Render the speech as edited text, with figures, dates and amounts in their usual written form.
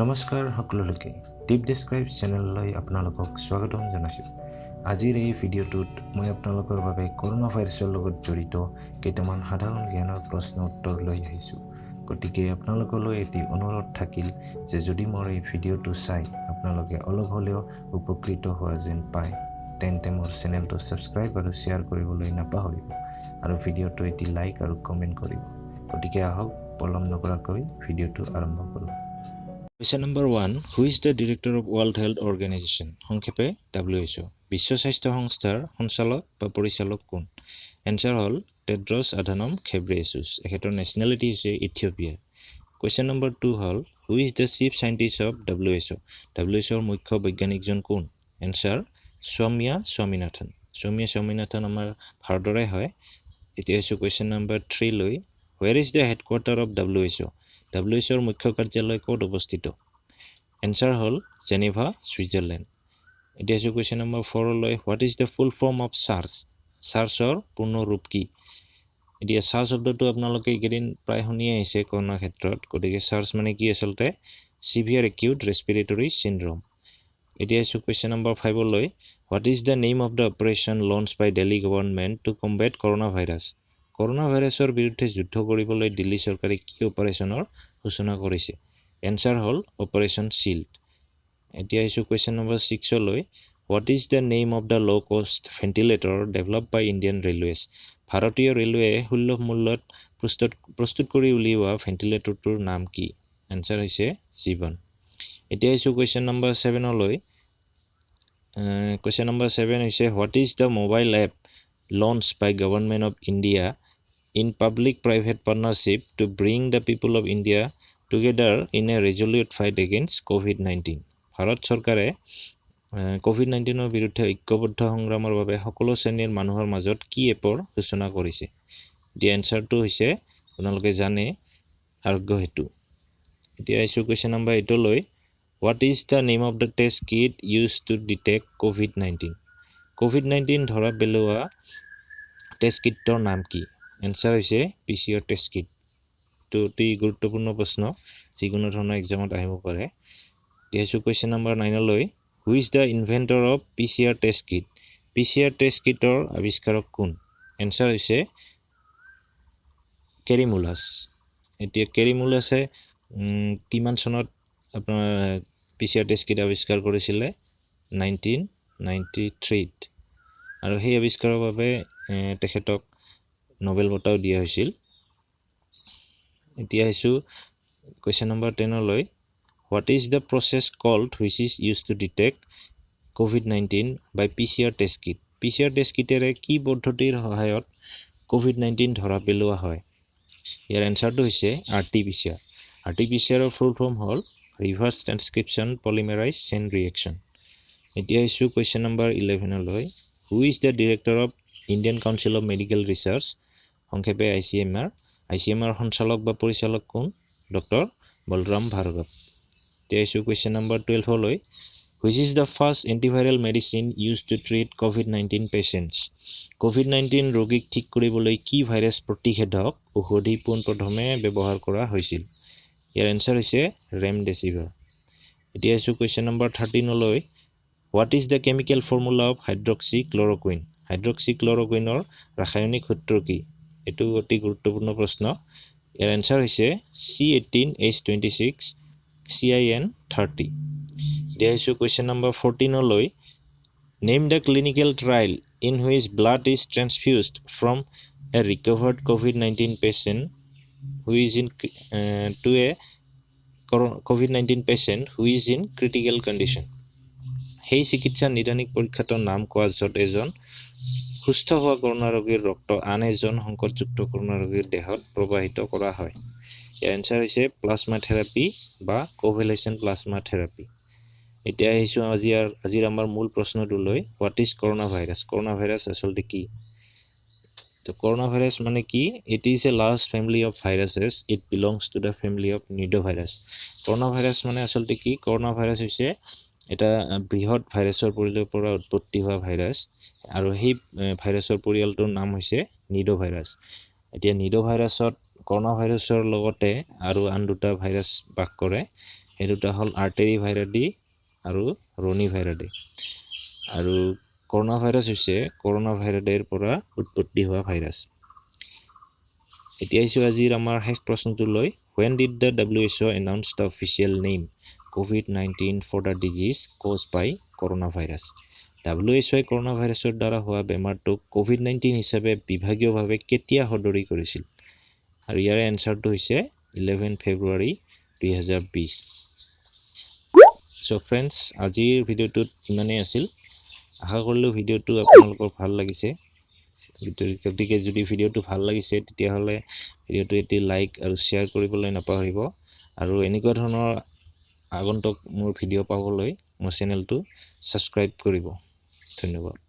নমস্কাৰ সকলোকে ডিপ ডেসক্ৰাইব চেনেললৈ আপোনালোকক স্বাগতম জনাইছোঁ। আজিৰ এই ভিডিঅ'টোত মই আপোনালোকৰ বাবে কৰোনা ভাইৰাছৰ লগত জড়িত কেইটামান সাধাৰণ জ্ঞানৰ প্ৰশ্ন উত্তৰ লৈ আহিছোঁ। গতিকে আপোনালোকলৈ এটি অনুৰোধ থাকিল যে যদি মোৰ এই ভিডিঅ'টো চাই আপোনালোকে অলপ হ'লেও উপকৃত হোৱা যেন পায় তেন্তে মোৰ চেনেলটো ছাবস্ক্ৰাইব আৰু শ্বেয়াৰ কৰিবলৈ নাপাহৰিব আৰু ভিডিঅ'টো এটি লাইক আৰু কমেণ্ট কৰিব। গতিকে আহক পলম নকৰাকৈ ভিডিঅ'টো আৰম্ভ কৰোঁ। Question number 1. Who is the Director of World Health Organization? সংক্ষেপে WHO। বিশ্ব স্বাস্থ্য সংস্থাৰ সঞ্চালক বা পৰিচালক কোন? এনসাৰ হ'ল টেড্ৰছ আধানম ঘেব্ৰেয়েছুছ। এখেতৰ নেশ্যনেলিটি হৈছে ইথিঅপিয়া। Question number 2 হ'ল Who is the Chief Scientist of WHO? WHOৰ মুখ্য বৈজ্ঞানিকজন কোন? এনসাৰ সৌম্যা স্বামীনাথন। সৌম্যা স্বামীনাথন আমাৰ ভাৰতৰে হয়। এতিয়া হৈছে Question number 3 লৈ Where is the headquarter of WHO? WHOৰ মুখ্য কাৰ্যালয় ক'ত অৱস্থিত? এনসাৰ হ'ল জেনেভা ছুইজাৰলেণ্ড। এতিয়া হৈছে কুৱেশ্যন নম্বৰ 4 লৈ what is the full form of SARS? চাৰ্ছৰ পূৰ্ণ ৰূপ কি? এতিয়া চাৰ্ছ শব্দটো আপোনালোকে এইকেইদিন প্ৰায় শুনিয়ে আহিছে কৰোণাৰ ক্ষেত্ৰত। গতিকে চাৰ্ছ মানে কি আচলতে চিভিয়াৰ একিউট ৰেছপিৰেটৰী চিণ্ড্ৰম। এতিয়া হৈছে কুৱেশ্যন নম্বৰ 5 লৈ what is the name of the operation launch by Delhi government to combat corona virus? কৰোণা ভাইৰাছৰ বিৰুদ্ধে যুদ্ধ কৰিবলৈ দিল্লী চৰকাৰে কি অপাৰেশ্যনৰ সূচনা কৰিছে? এনসাৰ হ'ল অপাৰেশ্যন শিল্ড। এতিয়া আহিছোঁ কুৱেশ্যন নম্বৰ 6 লৈ what is the name of the law' কষ্ট ভেণ্টিলেটৰ ডেভেলপ বাই ইণ্ডিয়ান ৰেলৱেজ? ভাৰতীয় ৰেলৱে সুলভ মূল্যত প্ৰস্তুত কৰি উলিওৱা ভেণ্টিলেটৰটোৰ নাম কি? এনসাৰ হৈছে জীৱন। এতিয়া আহিছোঁ কুৱেশ্যন নম্বৰ 7 লৈ কুৱেশ্যন নম্বৰ 7 হৈছে what is the mobile app launch by government of India in public-private partnership to bring the people of India together in a resolute fight against COVID-19. Bharat চৰকাৰে COVID-19ৰ বিৰুদ্ধে ঐক্যবদ্ধ সংগ্ৰামৰ বাবে সকলো শ্ৰেণীৰ মানুহৰ মাজত কি এপৰ সূচনা কৰিছে? দিয়া এনচাৰটো হৈছে আপোনালোকে জানে আৰোগ্য সেতু। এতিয়া আহিছোঁ কুৱেশ্যন নম্বৰ 8 লৈ what is the name of the taste kit use to detect COVID-19? COVID-19 ধৰা পেলোৱা টেষ্ট কিটৰ নাম কি? এনসাৰ হৈছে PCR টেষ্ট কিট। এইটো অতি গুৰুত্বপূৰ্ণ প্ৰশ্ন, যিকোনো ধৰণৰ এক্সামত আহিব পাৰে। এতিয়া হৈছে কুৱেশ্যন নম্বৰ 9 লৈ who is the inventor of PCR test kit? PCR test কিটৰ আৱিষ্কাৰক কোন? এনসাৰ হৈছে কেৰিমুলাছ। এতিয়া কেৰিমুলাছে কিমান চনত আপোনাৰ PCR টেষ্ট কিট আৱিষ্কাৰ কৰিছিলে? 1993 আৰু সেই আৱিষ্কাৰৰ বাবে তেখেতক নোবেল বঁটাও দিয়া হৈছিল। এতিয়া আহিছোঁ কুৱেশ্যন নম্বৰ 10 লৈ what is the process called which is use to detect COVID-19 by PCR test kit? PCR test কিটেৰে কি পদ্ধতিৰ সহায়ত COVID-19 ধৰা পেলোৱা হয়? ইয়াৰ এনচাৰটো হৈছে RT-PCR। RT-PCRৰ ফুল ফৰ্ম হ'ল ৰিভাৰ্ছ ট্ৰান্সক্ৰিপশ্যন পলিমেৰাইজ চেইন ৰিয়েকশ্যন। এতিয়া আহিছোঁ কুৱেশ্যন নম্বৰ 11 লৈ who is the director of Indian council of medical research? সংক্ষেপে ICMR। ICMR সঞ্চালক বা পৰিচালক কোন? ডক্টৰ বলৰাম ভাৰ্গৱ। এতিয়া আহিছোঁ কুৱেশ্যন নম্বৰ 12 লৈ which is the first antiviral medicine use to treat COVID-19 patients? COVID-19 ৰোগীক ঠিক কৰিবলৈ কি ভাইৰাছ প্ৰতিষেধক ঔষধি পোনপ্ৰথমে ব্যৱহাৰ কৰা হৈছিল? ইয়াৰ এনচাৰ হৈছে ৰেমডেছিভিৰ। এতিয়া আহিছোঁ কুৱেশ্যন নম্বৰ 13 লৈ what is the chemical formula of hydroxychloroquine? হাইড্ৰক্সি ক্লৰকুইনৰ ৰাসায়নিক সূত্ৰ কি? এইটো অতি গুৰুত্বপূৰ্ণ প্ৰশ্ন। ইয়াৰ এনচাৰ হৈছে C18H26 CIN30। এতিয়া আহিছোঁ কুৱেশ্যন নম্বৰ 14 লৈ name the clinical trial in which blood is transfused from a recovered COVID-19 patient who is into a COVID-19 patient who is in critical condition. সেই চিকিৎসা নিদানিক পৰীক্ষাটোৰ নাম কোৱা য'ত এজন সুস্থ হোৱা কৰোণা ৰোগীৰ ৰক্ত আন এজন সংকটযুক্ত কৰোণা ৰোগীৰ দেহত প্ৰবাহিত কৰা হয়। ইয়াৰ এনচাৰ হৈছে প্লাজমা থেৰাপি বা কোভেলেশ্যন প্লাজমা থেৰাপি। এতিয়া আহিছোঁ আজিৰ আমাৰ মূল প্ৰশ্নটোলৈ what is corona virus? Corona virus আচলতে কি? তো কৰোণা ভাইৰাছ মানে কি? It is a large family of viruses. It belongs to the family of nidovirus. Corona virus মানে আচলতে কি? কৰোণা ভাইৰাছ হৈছে এটা বৃহৎ ভাইৰাছৰ পৰিয়ালৰ পৰা উৎপত্তি হোৱা ভাইৰাছ আৰু সেই ভাইৰাছৰ পৰিয়ালটোৰ নাম হৈছে নিডো ভাইৰাছ। এতিয়া নিডো ভাইৰাছত কৰোণা ভাইৰাছৰ লগতে আৰু আন দুটা ভাইৰাছ বাস কৰে। এই দুটা হ'ল আৰ্টেৰি ভাইৰাডি আৰু ৰনি ভাইৰাডি। আৰু কৰোনা ভাইৰাছ হৈছে কৰোনা ভাইৰাছৰ পৰা উৎপত্তি হোৱা ভাইৰাছ। এতিয়া আহিছোঁ আজিৰ আমাৰ শেষ প্ৰশ্নটোলৈ। When did the WHO announce the official name COVID-19 for the disease caused by coronavirus? WHO corona ভাইৰাছৰ দ্বাৰা হোৱা বেমাৰটোক COVID-19 হিচাপে বিভাগীয়ভাৱে কেতিয়া সদৰি কৰিছিল? আৰু ইয়াৰ এনচাৰটো হৈছে 11 ফেব্ৰুৱাৰী 2020। চ' ফ্ৰেণ্ডছ, আজিৰ ভিডিঅ'টোত ইমানেই আছিল। আশা কৰিলোঁ ভিডিঅ'টো আপোনালোকৰ ভাল লাগিছে। গতিকে যদি ভিডিঅ'টো ভাল লাগিছে তেতিয়াহ'লে ভিডিঅ'টো এটি লাইক আৰু শ্বেয়াৰ কৰিবলৈ নাপাহৰিব। আৰু এনেকুৱা ধৰণৰ আগন্তুক মোৰ ভিডিঅ' পাবলৈ মোৰ চেনেলটো ছাবস্ক্ৰাইব কৰিব। ধন্যবাদ।